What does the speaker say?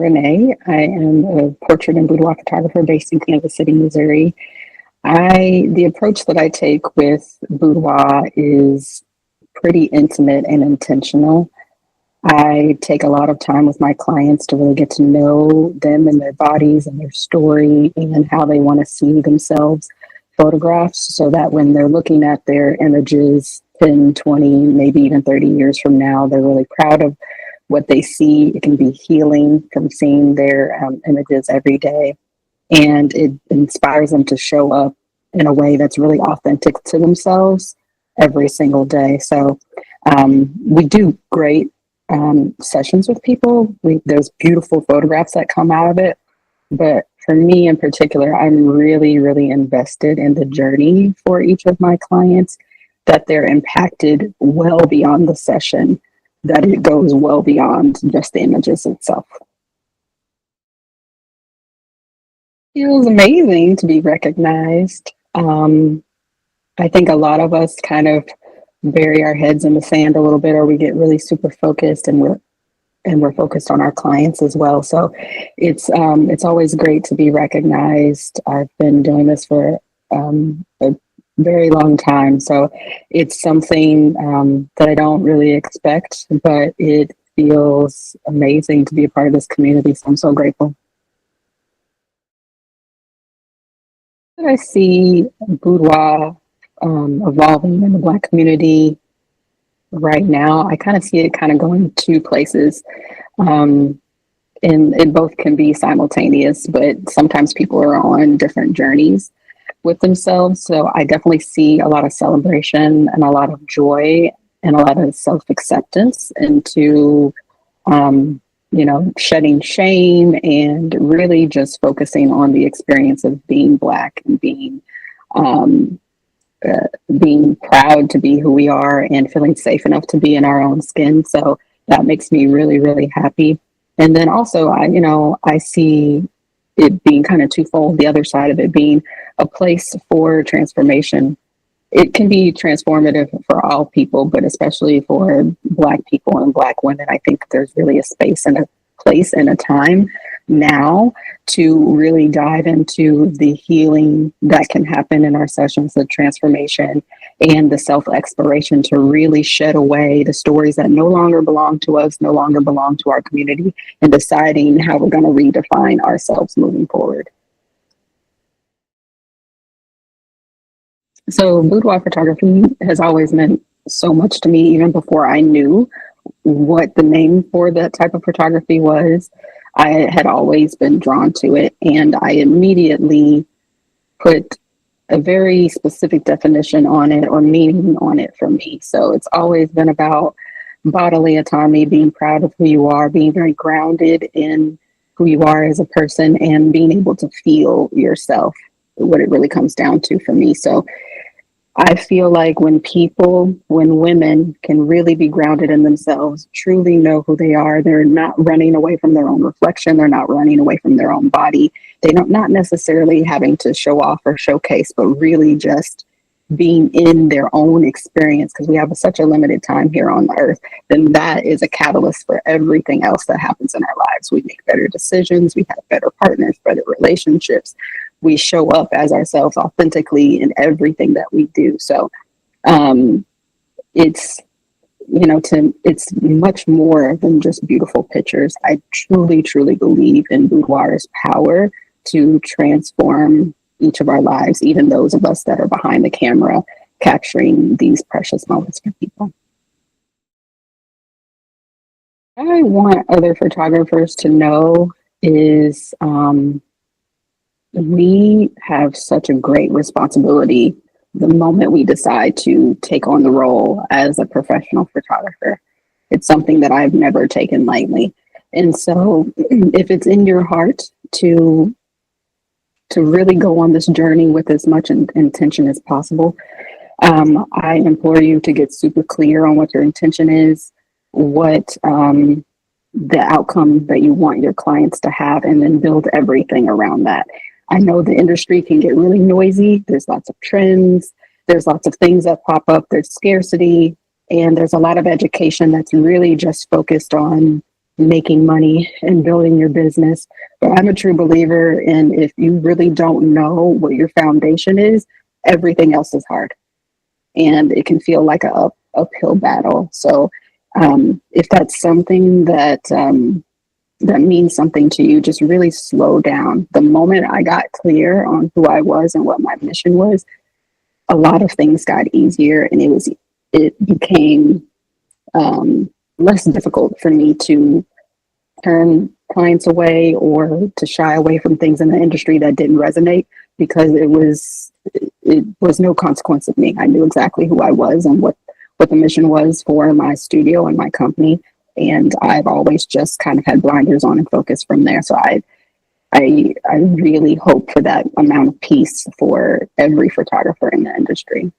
Renea. I am a portrait and boudoir photographer based in Kansas City, Missouri. The approach that I take with boudoir is pretty intimate and intentional. I take a lot of time with my clients to really get to know them and their bodies and their story and how they want to see themselves photographed, so that when they're looking at their images 10, 20, maybe even 30 years from now, they're really proud of what they see. It can be healing from seeing their images every day, and it inspires them to show up in a way that's really authentic to themselves every single day. So we do great sessions with people. There's beautiful photographs that come out of it. But for me in particular, I'm really, really invested in the journey for each of my clients, that they're impacted well beyond the session, that it goes well beyond just the images itself. Feels amazing to be recognized. I think a lot of us kind of bury our heads in the sand a little bit, or we get really super focused, and we're focused on our clients as well. So it's always great to be recognized. I've been doing this for a very long time, so it's something that I don't really expect, but it feels amazing to be a part of this community. So I'm so grateful. I see boudoir evolving in the Black community right now. I kind of see it kind of going two places. And it both can be simultaneous, but sometimes people are on different journeys with themselves. So I definitely see a lot of celebration and a lot of joy and a lot of self-acceptance into shedding shame and really just focusing on the experience of being Black and being proud to be who we are and feeling safe enough to be in our own skin. So that makes me really, really happy. And then also, I see it being kind of twofold, the other side of it being a place for transformation. It can be transformative for all people, but especially for Black people and Black women. I think there's really a space and a place and a time now to really dive into the healing that can happen in our sessions, the transformation and the self-exploration, to really shed away the stories that no longer belong to us, no longer belong to our community, and deciding how we're going to redefine ourselves moving forward. So boudoir photography has always meant so much to me, even before I knew what the name for that type of photography was. I had always been drawn to it, and I immediately put a very specific definition on it, or meaning on it for me. So it's always been about bodily autonomy, being proud of who you are, being very grounded in who you are as a person, and being able to feel yourself, what it really comes down to for me. So I feel like when women can really be grounded in themselves, truly know who they are, they're not running away from their own reflection, they're not running away from their own body, not necessarily having to show off or showcase, but really just being in their own experience, because we have such a limited time here on earth, then that is a catalyst for everything else that happens in our lives. We make better decisions, we have better partners, better relationships. We show up as ourselves authentically in everything that we do. So it's much more than just beautiful pictures. I truly, truly believe in boudoir's power to transform each of our lives, even those of us that are behind the camera, capturing these precious moments for people. What I want other photographers to know is we have such a great responsibility the moment we decide to take on the role as a professional photographer. It's something that I've never taken lightly. And so if it's in your heart to really go on this journey with as much intention as possible, I implore you to get super clear on what your intention is, what the outcome that you want your clients to have, and then build everything around that. I know the industry can get really noisy. There's lots of trends. There's lots of things that pop up. There's scarcity, and there's a lot of education that's really just focused on making money and building your business. But I'm a true believer in, if you really don't know what your foundation is, everything else is hard. And it can feel like a uphill battle. So if that's something that means something to you, just really slow down. The moment I got clear on who I was and what my mission was, a lot of things got easier, and it became less difficult for me to turn clients away or to shy away from things in the industry that didn't resonate, because it was no consequence of me. I knew exactly who I was and what the mission was for my studio and my company. And I've always just kind of had blinders on and focused from there. So I really hope for that amount of peace for every photographer in the industry.